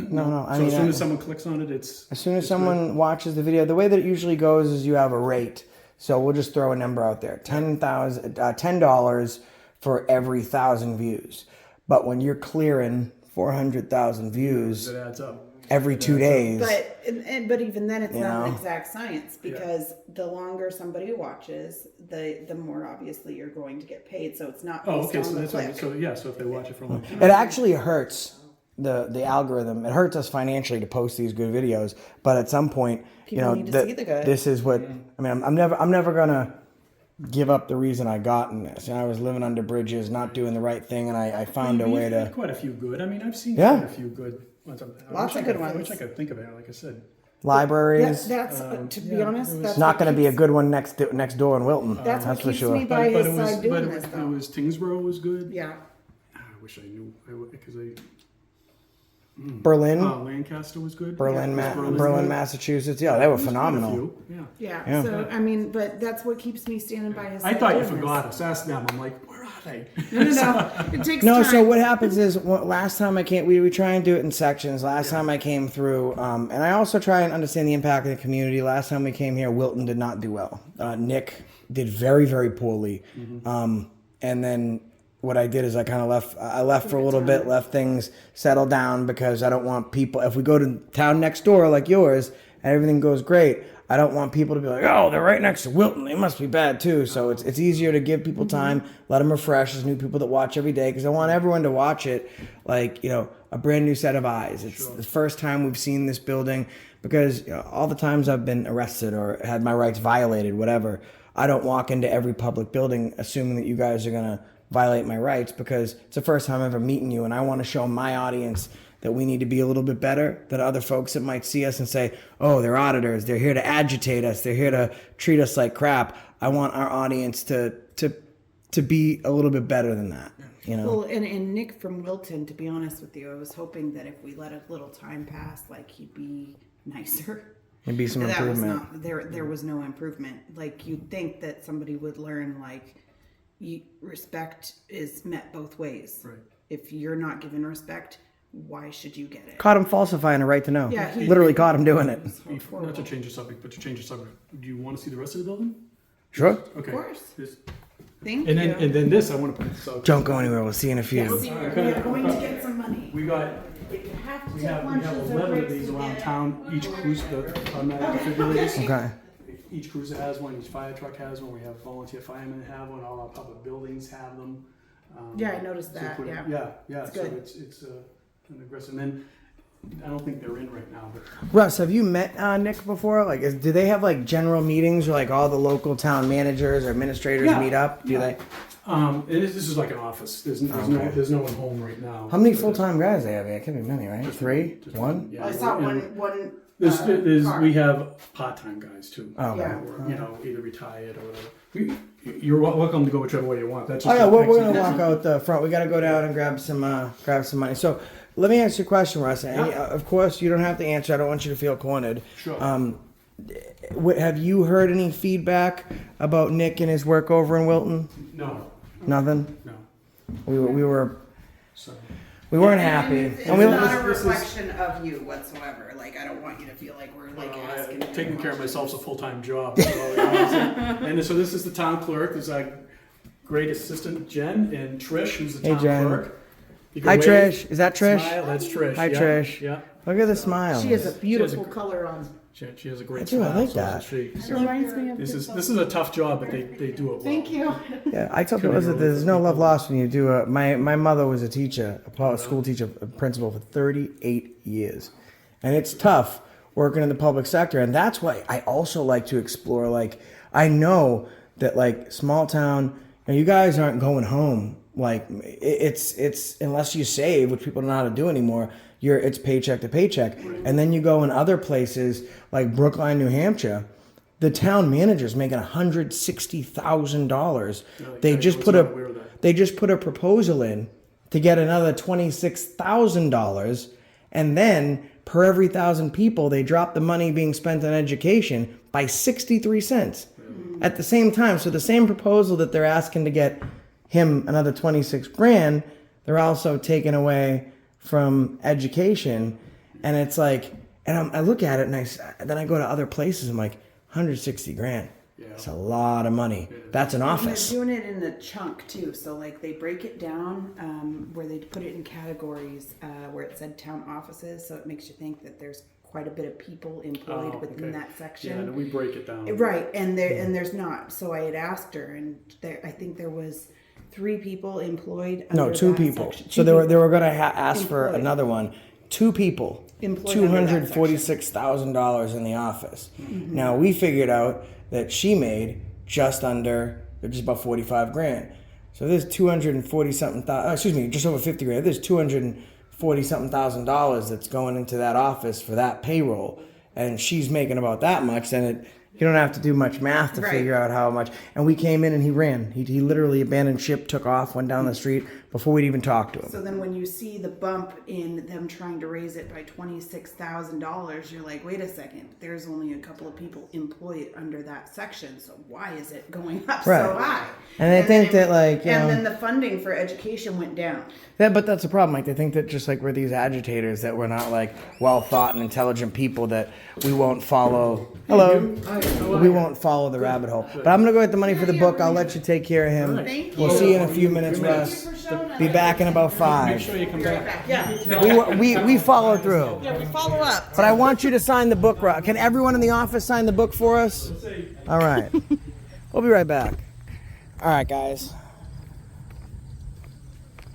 I So mean, as soon as someone clicks on it, as soon as someone watches the video, the way that it usually goes is you have a rate. So we'll just throw a number out there: $10 for every 1,000 views. But when you're clearing 400,000 views it adds up. every 2 days, But even then, it's not an know? exact science because the longer somebody watches, the more obviously you're going to get paid. So it's not based Oh, okay. on So the that's click. what, so yeah. So if they watch it from like, it actually hurts the algorithm. It hurts us financially to post these good videos, but at some point, People need to see the good. this is what I mean. I'm never gonna give up the reason I got in this. And I was living under bridges, not doing the right thing, and I found a way You've to. had quite a few good. I mean, I've seen Yeah. quite a few good ones. Lots of good I wish ones. I could think of it. Like I said, Libraries. That's to be honest, that's Not what going to be a keeps- good one next door in Wilton. That's what for keeps sure. me by but his it was, side doing but this it though. was Tingsboro was good. Yeah. I wish I knew because Berlin, Lancaster was good. Berlin, Yeah, Berlin, Massachusetts. Yeah, they were There's quite a phenomenal. few, Yeah. Yeah. So I mean, but that's what keeps me standing by his I side. thought you doing this. forgot us. Ask them. I'm like, where are they? No. It takes No, time. so what happens is last time I came, we try and do it in sections. Last time I came through, and I also try and understand the impact of the community. Last time we came here, Wilton did not do well. Nick did very, very poorly. And then what I did is I kind of left. I left for a little bit, left things settle down because I don't want people. If we go to town next door like yours and everything goes great, I don't want people to be like, oh, they're right next to Wilton. They must be bad too. So it's easier to give people time, let them refresh. There's new people that watch every day because I want everyone to watch it like, a brand new set of eyes. It's the first time we've seen this building because all the times I've been arrested or had my rights violated, whatever, I don't walk into every public building assuming that you guys are going to violate my rights because it's the first time ever meeting you and I want to show my audience that we need to be a little bit better than other folks that might see us and say, oh, they're auditors. They're here to agitate us. They're here to treat us like crap. I want our audience to be a little bit better than that, Well, and Nick from Wilton, to be honest with you, I was hoping that if we let a little time pass, like he'd be nicer. There'd be some That was improvement. not there was no improvement. Like you'd think that somebody would learn like respect is met both ways. Right. If you're not given respect, why should you get it? Caught him falsifying a right to know. Yeah, he- Literally caught him doing it. Not to change the subject, but to change the subject. Do you want to see the rest of the building? Sure. Okay. Of course. This- Thank And you. then this, I want to put this out. Don't go anywhere. We'll see you in a few. Yes, we are going to get some money. We got. If you have to We take have lunches or 11 of breaks, these you around get it. town. Each cruiser, the automatic defibrillators. Okay. Each cruiser has one. Each fire truck has one. We have volunteer firemen have one. All our public buildings have them. Yeah, I noticed So that. put it- Yeah. Yeah. It's So good. it's an aggressive. And then I don't think they're in right now, but Russ, have you met Nick before? Like, do they have like general meetings where like all the local town managers or administrators Yeah. meet up? Do they? this is like an office. There's no one home right now. How many full-time guys they have here? It can't be many, right? Three? Just One? Yeah. I saw and one We have part-time guys too. Oh, Yeah. Or, you know, either retired or whatever. You're welcome to go whichever way you want. That's Oh just yeah, an we're gonna example. walk out the front. We gotta go down and grab some money. So let me ask you a question, Russ. And of course, you don't have to answer. I don't want you to feel cornered. Sure. Have you heard any feedback about Nick and his work over in Wilton? No, Nothing. no. We So, weren't happy. It's And we, not a this is- reflection of you whatsoever. Like, I don't want you to feel like we're like asking. taking care of myself's a full-time job. So, and so this is the town clerk. There's our great assistant, Jen, and Trish, who's the Hey, town Jen. clerk. You can Hi, wave, Trish. Is that Trish? Smile, that's Trish. Hi, yeah, Trish. Yeah. Look at the smile. She has a beautiful color on. She has a great I do, I smile. like so that. does she. It reminds me of. This is a tough job, but they do it well. Thank you. Yeah, I told people that there's no love lost when you do a. My mother was a teacher, a school teacher, a principal for 38 years, and it's tough working in the public sector, and that's why I also like to explore. Like, I know that like small town, and you guys aren't going home. Like it's unless you save, which people don't know how to do anymore. It's paycheck to paycheck, and then you go in other places like Brookline, New Hampshire. The town manager's making $160,000. They just put a proposal in to get another $26,000, and then per every 1,000 people, they drop the money being spent on education by 63 cents. At the same time, so the same proposal that they're asking to get him another 26 grand, they're also taking away from education, and it's like, and I look at it, and then I go to other places. I'm like, 160 grand. Yeah. That's a lot of money. That's an And office. they're doing it in a chunk too. So like they break it down where they put it in categories where it said town offices. So it makes you think that there's quite a bit of people employed within okay. that Yeah, section. and we break it down. Right, and there's not. So I had asked her, and I think there was 3 people employed. No, under 2 that people. section. So 2 they were people going to ask for Employed. another one. 2 people. Employed under that $246,000 in the office. Mm-hmm. Now we figured out that she made just about 45 grand. So there's 240 something just over 50 grand. There's 240 something $1,000 that's going into that office for that payroll, and she's making about that much. Then you don't have to do much math to Right. figure out how much. And we came in and he ran. He literally abandoned ship, took off, went down the street before we'd even talked to him. So then when you see the bump in them trying to raise it by $26,000, you're like, wait a second, there's only a couple of people employed under that section. So why is it going up Right. so high? And they think that, like, you and know- then the funding for education went down. But that's the problem. Like, they think that just like we're these agitators, that we're not like well thought and intelligent people, that we won't follow. Hello. We won't follow the rabbit hole. But I'm gonna go get the money for the book. I'll let you take care of him. Thank We'll you. see you in a few minutes, Russ. Be back in about 5. Make sure you come back. We follow through. Yeah, we follow up. But I want you to sign the book, Russ. Can everyone in the office sign the book for us? All right. We'll be right back. All right, guys.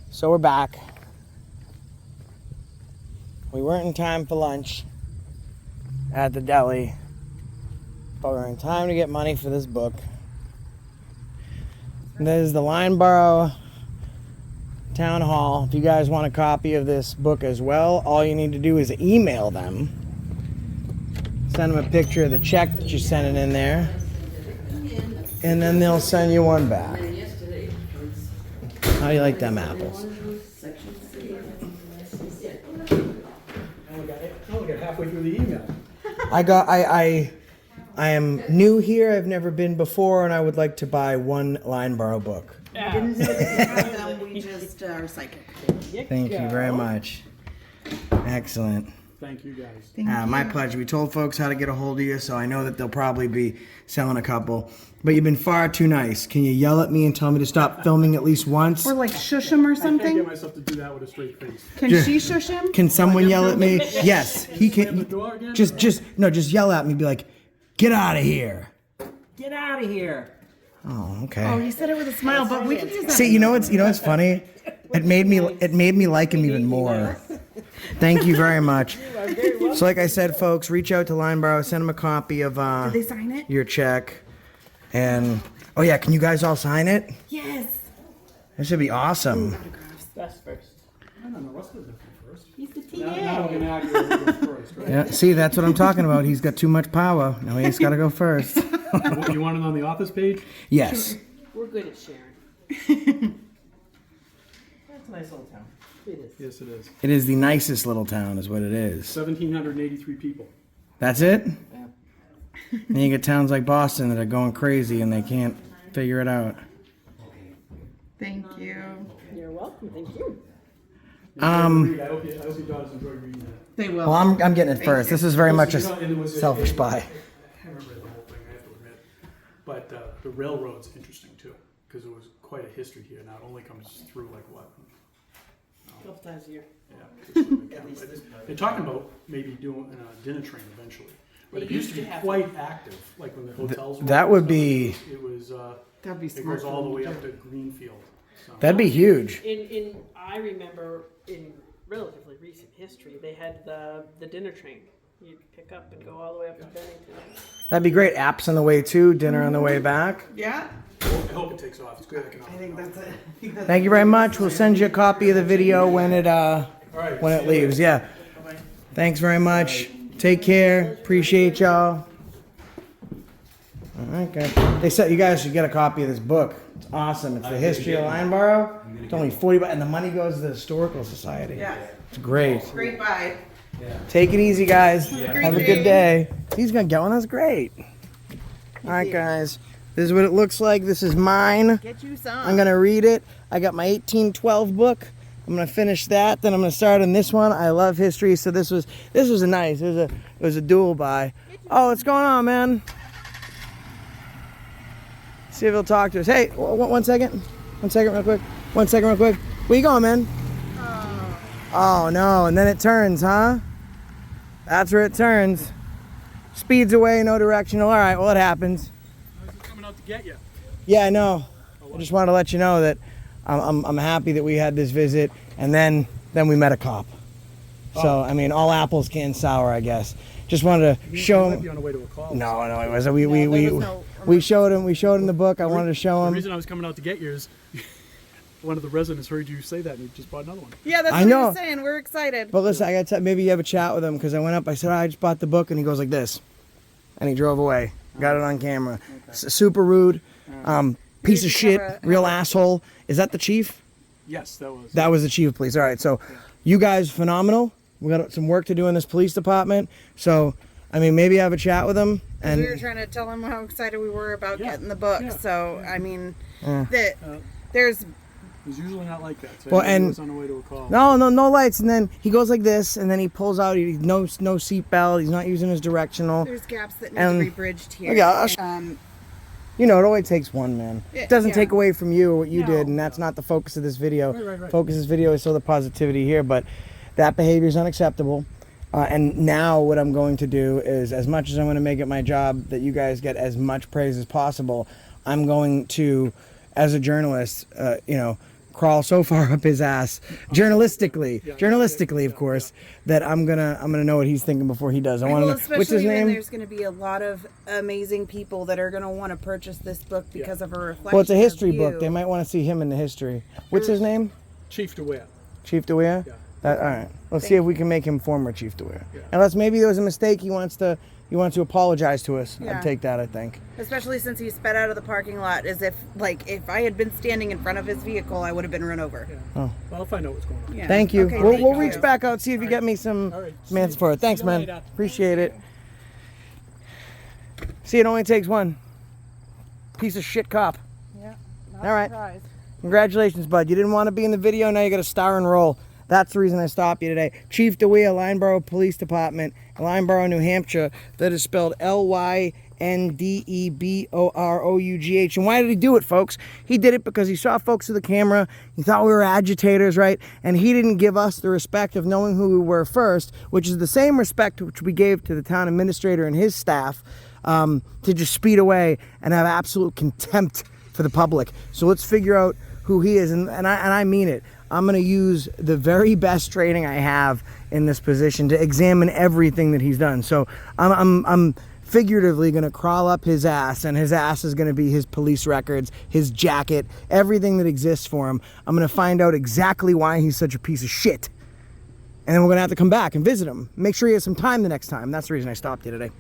So we're back. We weren't in time for lunch at the deli, but we're in time to get money for this book. This is the Lyndeborough Town Hall. If you guys want a copy of this book as well, all you need to do is email them. Send them a picture of the check that you're sending in there, and then they'll send you one back. How do you like them apples? Now we got halfway through the email. I am new here. I've never been before, and I would like to buy one Lyndeborough book. Didn't know that you had them, we just are psychic. Thank you very much. Excellent. Thank you guys. My pleasure. We told folks how to get a hold of you, so I know that they'll probably be selling a couple. But you've been far too nice. Can you yell at me and tell me to stop filming at least once? Or like shush him or I can't something? get myself to do that with a straight face. Can Yeah. she shush him? Can someone yell at me? Yes, he Slam the can. door again? Just yell at me. Be like, get out of here. Get out of here. Oh, okay. Oh, he said it with a smile, but we can use that. See, you know what's funny? It made me like him even more. Thank you very much. So, like I said, folks, reach out to Lyndeborough, send them a copy of Did they sign it? your check, and oh yeah, can you guys all sign it? Yes. This should be awesome. That's first. I don't know. Russ doesn't have to go first. He's the Now we're gonna argue who goes first, right? Yeah, see, that's what I'm talking about. He's got too much power. Now he's got to go first. You want it on the office page? Yes. We're good at sharing. That's a nice little town. It is. Yes, it is. It is the nicest little town, is what it is. 1,783 people. That's it? Yeah. And you get towns like Boston that are going crazy and they can't figure it out. Thank you. You're welcome, thank you. I hope your daughters enjoy reading that. They will. Well, I'm getting it first. This is very much a And there was selfish buy. I haven't read the whole thing, I have to admit. But the railroad's interesting too, because there was quite a history here. Now it only comes through like what? A couple times a year. Yeah. They're talking about maybe doing a dinner train eventually. But it used to be quite active, like when the hotels were. That would be. It was. That'd be It smart. goes all the way up to Greenfield. So. That'd be huge. I remember in relatively recent history, they had the dinner train. You'd pick up and go all the way up to Bennington. That'd be great. Apps on the way too, dinner on the way back. Yeah, I hope it takes off. It's great economic. I think that's it. Thank you very much. We'll send you a copy of the video when it leaves. Yeah. Thanks very much. Take care. Appreciate y'all. All right, guys. They said you guys should get a copy of this book. It's awesome. It's the history of Lyndeborough. It's only $40, and the money goes to the historical society. Yeah, It's great. great buy. Take it easy, guys. great Have a good day. He's gonna get one. That's great. All right, guys. This is what it looks like. This is mine. Get you some. I'm gonna read it. I got my 1812 book. I'm gonna finish that. Then I'm gonna start on this one. I love history, so this was a nice. It was a dual buy. Oh, what's going on, man? See if he'll talk to us. Hey, one second. 1 second, real quick. 1 second, real quick. Where you going, man? Oh no, and then it turns, huh? That's where it turns. Speeds away, no directional. All right, well, it happens. I was coming out to get you. Yeah, I know. I just wanted to let you know that I'm happy that we had this visit, and then we met a cop. So I mean, all apples can't sour, I guess. Just wanted to show Might him. be on the way to a call. No, it wasn't. We showed him the book. I wanted to show The him. reason I was coming out to get you is one of the residents heard you say that and he just bought another one. Yeah, that's I what know. he was saying. We're excited. But listen, I got to maybe you have a chat with him because I went up. I said, I just bought the book, and he goes like this, and he drove away. Got it on camera. Super rude, piece of shit, real asshole. Is that the chief? Yes, that was. That was the chief of police. All right, so you guys phenomenal. We got some work to do in this police department. So, I mean, maybe have a chat with him. And We were trying to tell him how excited we were about Yeah, getting the book. yeah, So, I mean, there's It's usually not like that. So Well, he and- was on the way to a call. no lights, and then he goes like this, and then he pulls out. No seat belt. He's not using his directional. gaps that need And- to be bridged here. Yeah, You know, it only takes one, man. Yeah, It doesn't yeah. take away from you or what you No. did, and that's not the focus of this video. Right. Focus of this video is still the positivity here, but that behavior is unacceptable. And now what I'm going to do is, as much as I'm going to make it my job that you guys get as much praise as possible, I'm going to, as a journalist, crawl so far up his ass, journalistically, of course, that I'm gonna know what he's thinking before he does. I want to know especially what's his when name. there's going to be a lot of amazing people that are going to want to purchase this book because of a reflection. Well, it's a history of book. you. They might want to see him in the history. What's his name? Chief DeWitt. Chief DeWitt? Yeah. All right. Let's see if we can make him former Chief DeWitt. Unless maybe there was a mistake. He wants to apologize to us. Yeah. I'd take that, I think. Especially since he sped out of the parking lot as if I had been standing in front of his vehicle, I would have been run over. Well, I'll find out what's going on. Yeah. Thank you. Okay, we'll thank we'll you. reach back out, see if you get me some All right. answers for it. Thanks, See you man. later. Appreciate it. See, it only takes one. Piece of shit cop. Yeah. All right. Congratulations, bud. You didn't want to be in the video. Now you got a star and roll. That's the reason I stopped you today. Chief DeWitt, Lyndeborough Police Department, Lyndeborough, New Hampshire. That is spelled Lyndeborough. And why did he do it, folks? He did it because he saw folks with the camera. He thought we were agitators, right? And he didn't give us the respect of knowing who we were first, which is the same respect which we gave to the town administrator and his staff, to just speed away and have absolute contempt for the public. So let's figure out who he is, and I mean it. I'm going to use the very best training I have in this position to examine everything that he's done. So I'm figuratively going to crawl up his ass, and his ass is going to be his police records, his jacket, everything that exists for him. I'm going to find out exactly why he's such a piece of shit. And then we're going to have to come back and visit him. Make sure he has some time the next time. That's the reason I stopped you today.